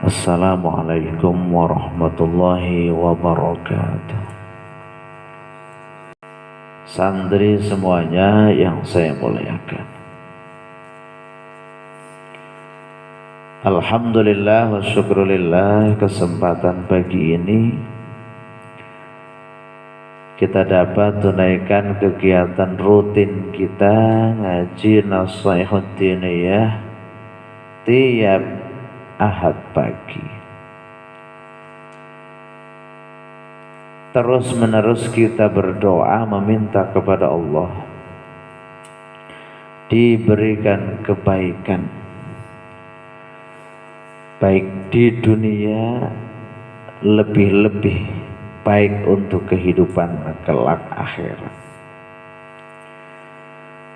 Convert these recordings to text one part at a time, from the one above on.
Assalamualaikum warahmatullahi wabarakatuh. Santri semuanya yang saya muliakan, alhamdulillah wa syukrulillah, kesempatan pagi ini kita dapat tunaikan kegiatan rutin kita ngaji Nashihud Diniyah tiap Ahad pagi. Terus menerus kita berdoa meminta kepada Allah diberikan kebaikan baik di dunia, lebih-lebih baik untuk kehidupan kelak akhirat.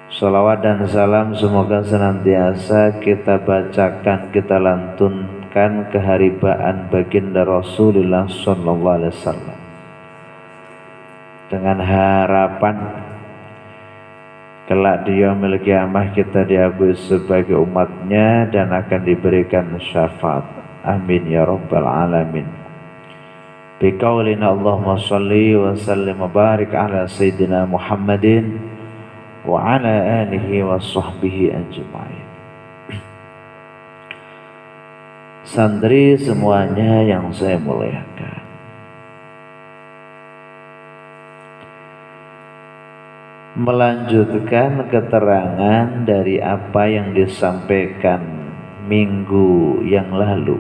Salawat dan salam semoga senantiasa kita bacakan, kita lantunkan keharibaan baginda Rasulullah SAW, dengan harapan kelak di yaumil qiyamah kita diakui sebagai umatnya dan akan diberikan syafaat. Amin ya rabbal alamin. Biqaulina Allahumma shalli wa sallim wa barik ala sayyidina Muhammadin wa ala alihi wa sahbihi ajma'in. Santri semuanya yang saya muliakan, melanjutkan keterangan dari apa yang disampaikan minggu yang lalu.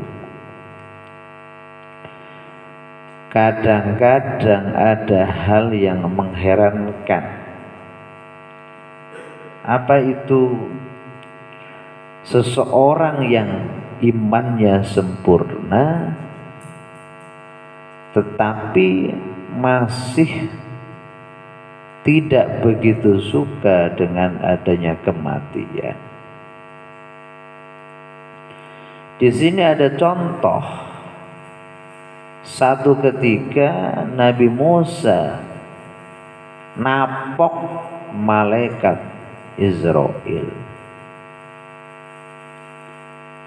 Kadang-kadang ada hal yang mengherankan. Apa itu? Seseorang yang imannya sempurna tetapi masih tidak begitu suka dengan adanya kematian. Di sini ada contoh. Satu ketika Nabi Musa napok malaikat Israel.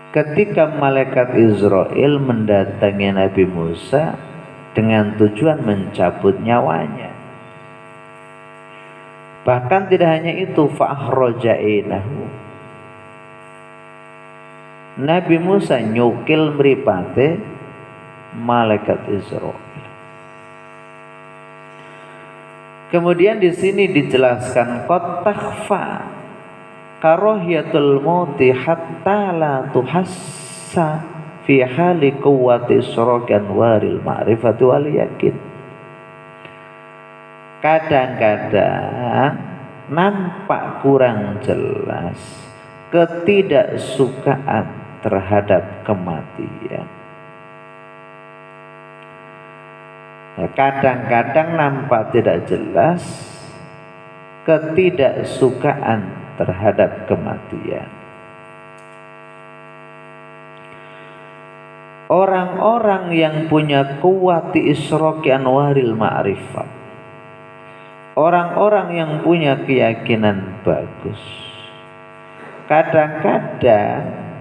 Ketika malaikat Israel mendatangi Nabi Musa dengan tujuan mencabut nyawanya. Bahkan tidak hanya itu, fa'akhrajainahu. Nabi Musa nyukil mripate malaikat Israel. Kemudian di sini dijelaskan qad takhfa karahiyatul mauti hatta la tuhassa fi hali quwwati isrokan waril ma'rifati wal yakin. Kadang-kadang nampak kurang jelas ketidaksukaan terhadap kematian. Kadang-kadang nampak tidak jelas ketidaksukaan terhadap kematian. Orang-orang yang punya kuwati isroki anwaril ma'rifat, orang-orang yang punya keyakinan bagus, kadang-kadang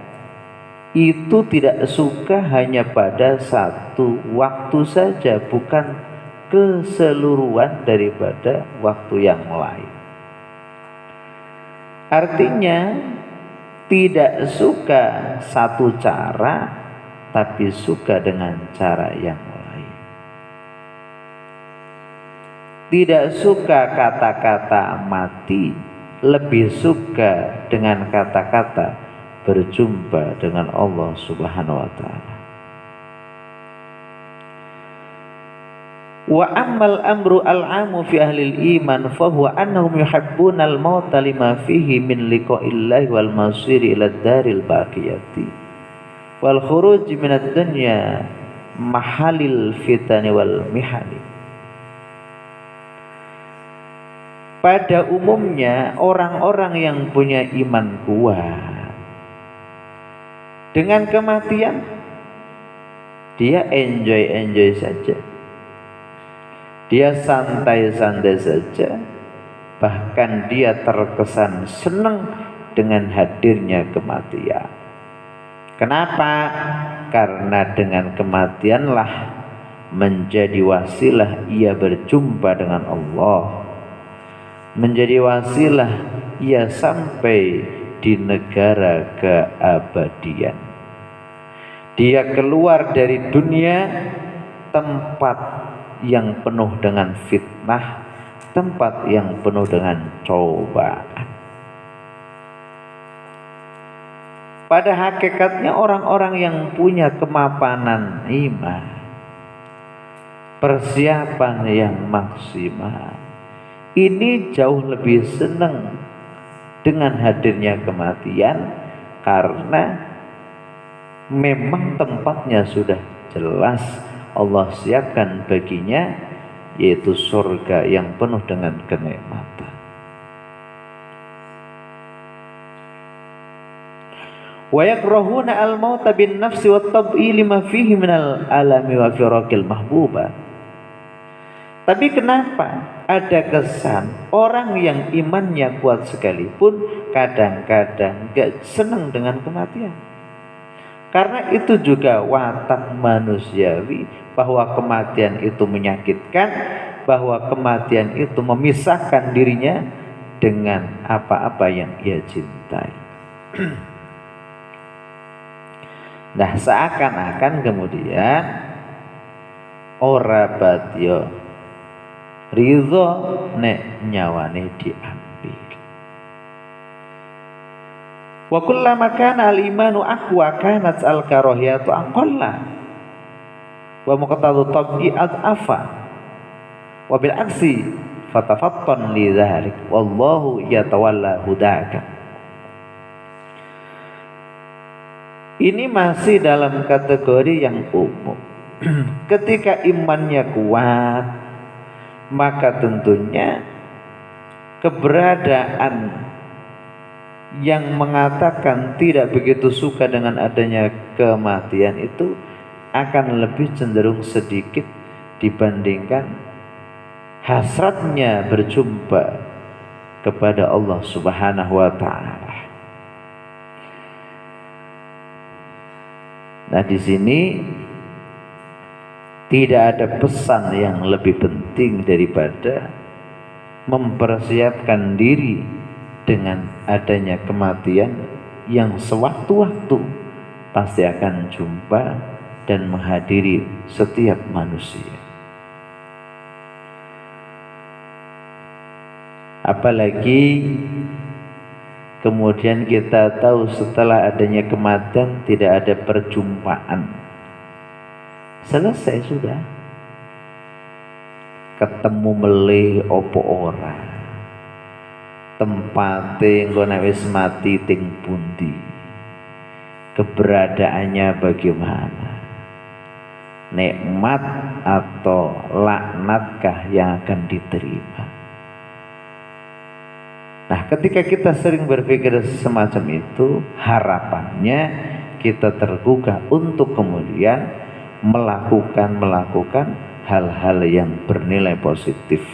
itu tidak suka hanya pada satu waktu saja, bukan keseluruhan daripada waktu yang lain. Artinya tidak suka satu cara, tapi suka dengan cara yang lain. Tidak suka kata-kata mati, lebih suka dengan kata-kata berjumpa dengan Allah Subhanahu wa ta'ala. Wa ammal amru al-amu fi ahli al-iman fa huwa annahum yuhibbuna al-mauta lima fihi min liqa'illahi wal masiri ila ad-daril baqiyati wal khuruj min ad-dunya mahalil fitani wal mihani. Pada umumnya orang-orang yang punya iman kuat dengan kematian dia enjoy saja, dia santai-santai saja, bahkan dia terkesan senang dengan hadirnya kematian. Kenapa? Karena dengan kematianlah menjadi wasilah ia berjumpa dengan Allah, menjadi wasilah ia sampai di negara keabadian. Dia keluar dari dunia, tempat yang penuh dengan fitnah, tempat yang penuh dengan cobaan. Pada hakikatnya orang-orang yang punya kemapanan iman, persiapan yang maksimal, ini jauh lebih senang dengan hadirnya kematian, karena memang tempatnya sudah jelas Allah siapkan baginya, yaitu surga yang penuh dengan kenikmatan. Wa yakrahuna al-mauta bin nafsi wat tab'i lima fihi minal alami wa firaqil mahbuba. Tapi kenapa ada kesan orang yang imannya kuat sekalipun kadang-kadang gak senang dengan kematian? Karena itu juga watak manusiawi, bahwa kematian itu menyakitkan, bahwa kematian itu memisahkan dirinya dengan apa-apa yang ia cintai. Nah, seakan-akan kemudian ora batyo ridho nek nyawane diambil. Wa kullama kana al-imanu aqwa kanat al-karahiyatu aqalla wa muqtadu tab'i ad'afa wa bil aksi fatafattan li dzalik wallahu yatawalla hudaka. Ini masih dalam kategori yang umum. Ketika imannya kuat, maka tentunya keberadaan yang mengatakan tidak begitu suka dengan adanya kematian itu akan lebih cenderung sedikit dibandingkan hasratnya berjumpa kepada Allah Subhanahu wa ta'ala. Nah, di sini tidak ada pesan yang lebih penting daripada mempersiapkan diri dengan adanya kematian yang sewaktu-waktu pasti akan jumpa dan menghadiri setiap manusia. Apalagi kemudian kita tahu setelah adanya kematian tidak ada perjumpaan. Selesai sudah. Ketemu melih opo ora. Tempate engko nek wis mati ting pundi. Keberadaannya bagaimana? Nikmat atau laknatkah yang akan diterima? Nah, ketika kita sering berpikir semacam itu, harapannya kita tergugah untuk kemudian melakukan hal-hal yang bernilai positif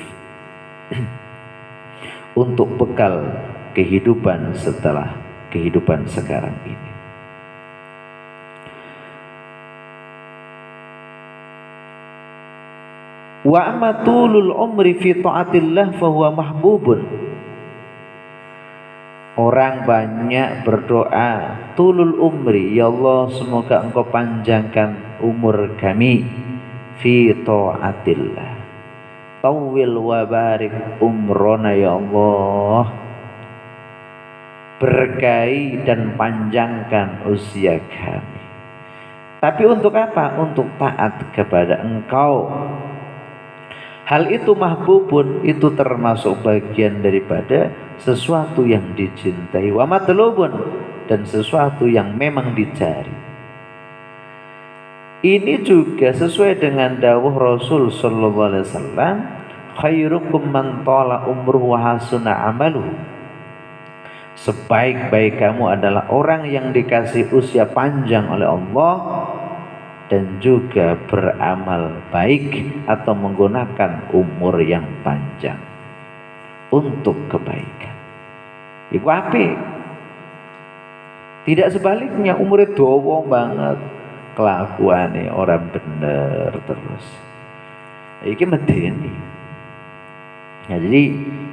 untuk bekal kehidupan setelah kehidupan sekarang ini. Wa amatulul umri fi ta'atillah fahuwa mahbubun. Orang banyak berdoa, tulul umri, ya Allah semoga engkau panjangkan umur kami fi ta'atillah. Tawil wa barik umrona ya Allah. Berkahi dan panjangkan usia kami. Tapi untuk apa? Untuk taat kepada engkau. Hal itu mahbubun, itu termasuk bagian daripada sesuatu yang dicintai, wa matlubun, dan sesuatu yang memang dicari. Ini juga sesuai dengan dawuh Rasul sallallahu alaihi wasallam, khairukum man tala umruhu wa hasuna amaluhu. Sebaik-baik kamu adalah orang yang dikasih usia panjang oleh Allah dan juga beramal baik atau menggunakan umur yang panjang untuk kebaikan. Iku apik. Tidak sebaliknya, umurnya dawa banget, kelakuannya orang bener terus. Iki medeni. Nah, jadi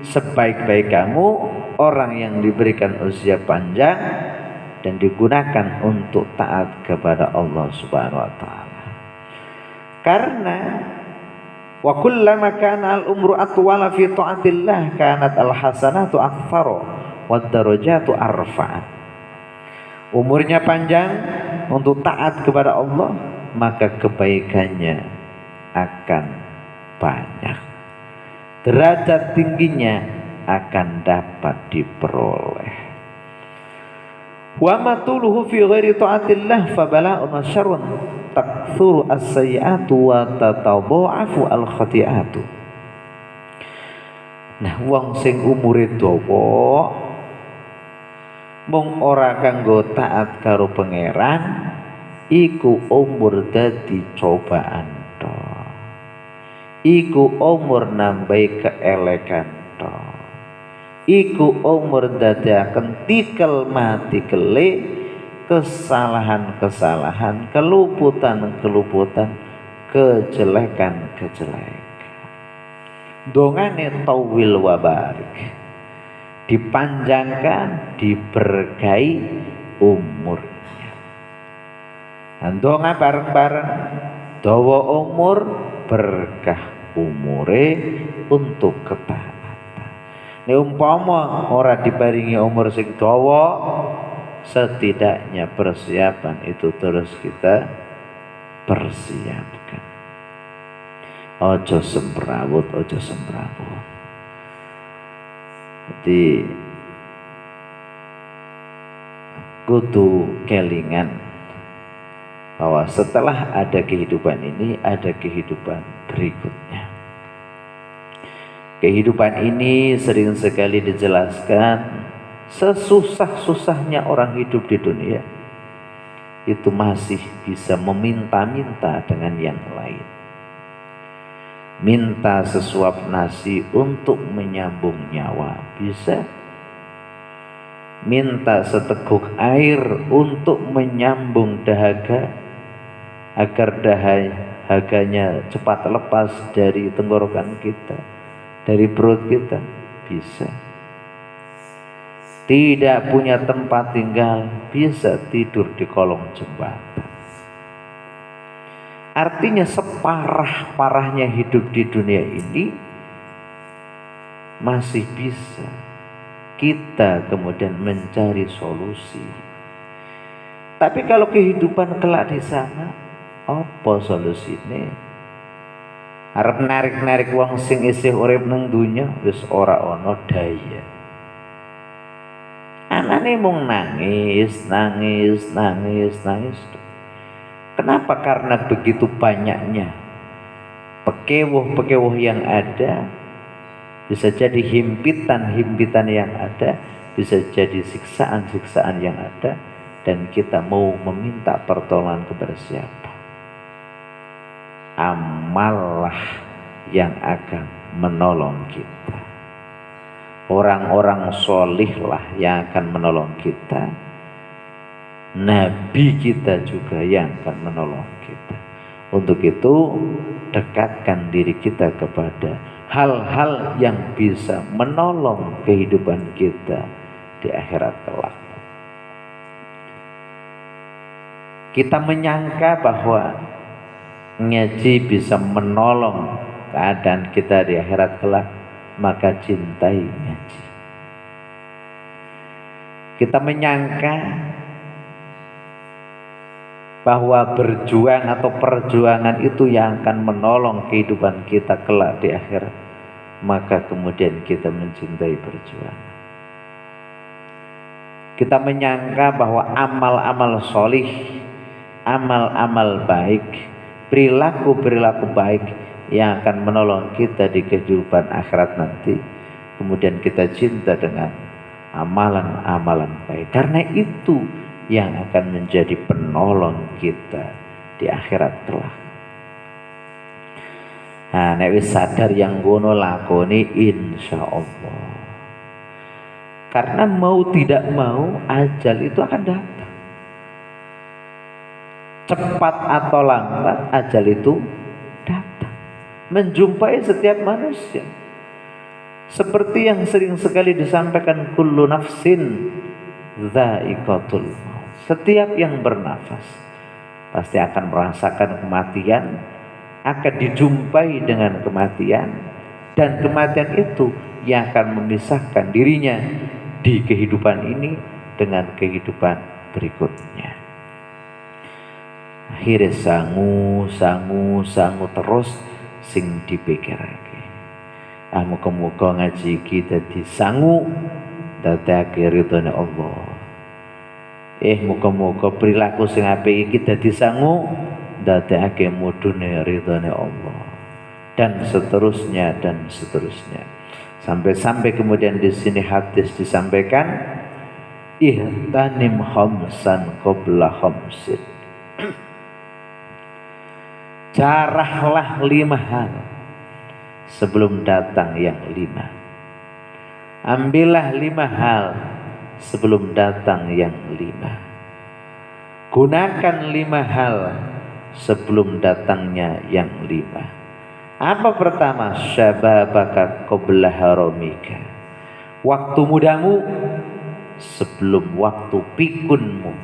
sebaik-baik kamu orang yang diberikan usia panjang dan digunakan untuk taat kepada Allah Subhanahu wa taala. Karena wa kullama kana al-umru atwala fi ta'atillah kanat al-hasanatu aktsara wad darajatu arfa'. Umurnya panjang untuk taat kepada Allah, maka kebaikannya akan banyak. Derajat tingginya akan dapat diperoleh. Wa matuluhu fi ghairi ta'atillah fa bala'un wa syarrun taktsuru as-sayyi'atu wa tatadha'afu al-khati'atu. Nah, wong sing umure dawa mung ora kanggo taat karo pangeran, iku umur dadi cobaan to. Iku umur nambahi keelekan to. Iku umur dadiaken tikel mati kele kesalahan-kesalahan, keluputan-keluputan, kejelekan-kejelekan. Dongane tawil wa barik. Dipanjangkan, diberkahi umurnya. Andonga bareng-bareng, dawa umur, berkah umure untuk ketaatan. Nek umpama ora diparingi umur sing dawa, setidaknya persiapan itu terus kita persiapkan. Ojo semrawut, ojo semrawut. Jadi kudu kelingan bahwa setelah ada kehidupan ini ada kehidupan berikutnya. Kehidupan ini sering sekali dijelaskan, sesusah-susahnya orang hidup di dunia itu masih bisa meminta-minta dengan yang lain. Minta sesuap nasi untuk menyambung nyawa bisa. Minta seteguk air untuk menyambung dahaga agar dahaganya cepat lepas dari tenggorokan kita, dari perut kita, bisa. Tidak punya tempat tinggal, bisa tidur di kolong jembatan. Artinya separah-parahnya hidup di dunia ini masih bisa kita kemudian mencari solusi. Tapi kalau kehidupan kelak di sana, apa solusinya? Arep narik-narik wong sing isih urip nang dunya wis ora ana daya. Anane mung nangis. Kenapa? Karena begitu banyaknya pekewuh-pekewuh yang ada, bisa jadi himpitan-himpitan yang ada, bisa jadi siksaan-siksaan yang ada, dan kita mau meminta pertolongan kepada siapa? Amallah yang akan menolong kita. Orang-orang solihlah yang akan menolong kita. Nabi kita juga yang akan menolong kita. Untuk itu dekatkan diri kita kepada hal-hal yang bisa menolong kehidupan kita di akhirat kelak. Kita menyangka bahwa ngaji bisa menolong keadaan kita di akhirat kelak, maka cintai ngaji. Kita menyangka bahwa berjuang atau perjuangan itu yang akan menolong kehidupan kita kelak di akhirat, maka kemudian kita mencintai perjuangan. Kita menyangka bahwa amal-amal solih, amal-amal baik, perilaku-perilaku baik yang akan menolong kita di kehidupan akhirat nanti, kemudian kita cinta dengan amalan-amalan baik, karena itu yang akan menjadi penolong kita di akhirat kelak. Nah, nek wis sadar yang ngono lakoni insyaallah. Karena mau tidak mau ajal itu akan datang. cepat atau lambat ajal itu datang, menjumpai setiap manusia. Seperti yang sering sekali disampaikan, kullu nafsin dha'iqatul maut. Setiap yang bernafas pasti akan merasakan kematian, akan dijumpai dengan kematian, dan kematian itu yang akan memisahkan dirinya di kehidupan ini dengan kehidupan berikutnya. Akhirnya sangu terus sing dipikirake. Muga-muga ngaji iki dadi sangu dadake ridhone Allah. Muga-muga perilaku sing apik iki dadi sangu dadake mudhune ridhone Allah. Dan seterusnya. Sampai kemudian di sini hadis disampaikan, ihtanim khamsan qabla khamsin. Carahlah 5 hal sebelum datang yang 5. Ambillah 5 hal sebelum datang yang 5. Gunakan 5 hal sebelum datangnya yang 5. Apa pertama? Syababaka qabla haramika. Waktu mudamu sebelum waktu pikunmu.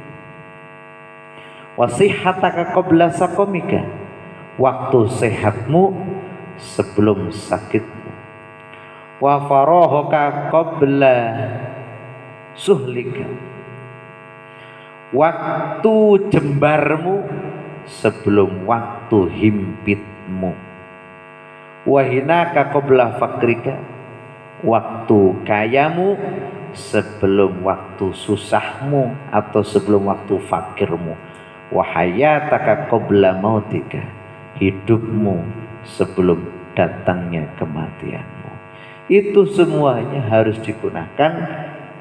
Wasihataka qabla saqamika. Waktu sehatmu sebelum sakitmu. Wa farahaka qabla suhlika. Waktu jembarmu sebelum waktu himpitmu. Wa hinaka qabla fakrika. Waktu kayamu sebelum waktu susahmu atau sebelum waktu fakirmu. Wa hayataka qabla mautika. Hidupmu sebelum datangnya kematianmu. Itu semuanya harus digunakan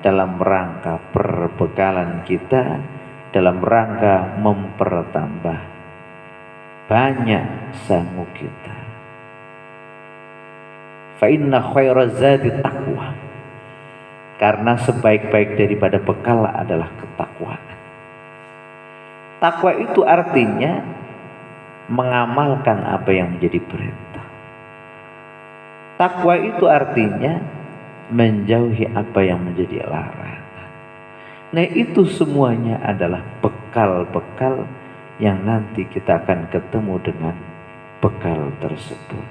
dalam rangka perbekalan kita, dalam rangka mempertambah banyak sangu kita. Fa inna khairaz zadi taqwa. Karena sebaik-baik daripada bekal adalah ketakwaan. Takwa itu artinya mengamalkan apa yang menjadi perintah. Takwa itu artinya menjauhi apa yang menjadi larangan. Nah, itu semuanya adalah bekal-bekal yang nanti kita akan ketemu dengan bekal tersebut.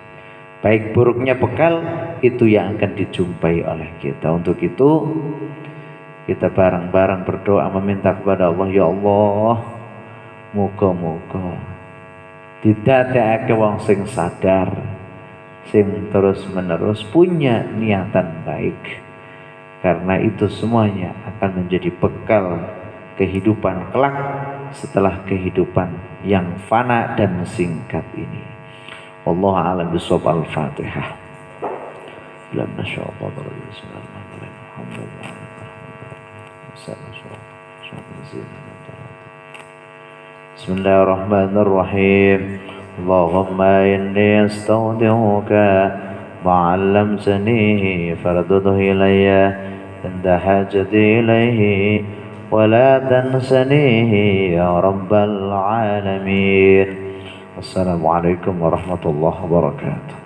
Baik buruknya bekal itu yang akan dijumpai oleh kita. Untuk itu kita bareng-bareng berdoa meminta kepada Allah, ya Allah, muga-muga didadekake wong sing sadar, sing terus-menerus punya niatan baik. Karena itu semuanya akan menjadi bekal kehidupan kelak setelah kehidupan yang fana dan singkat ini. Wallahu a'lam bishawab. Al-Fatihah. Bismillahirrahmanirrahim. Allahumma inni astaudi'uka ma 'allamtani fardudhu ilayya inda hajati ilayhi wa la tansanihi ya rabbal alamin. Assalamualaikum warahmatullahi wabarakatuh.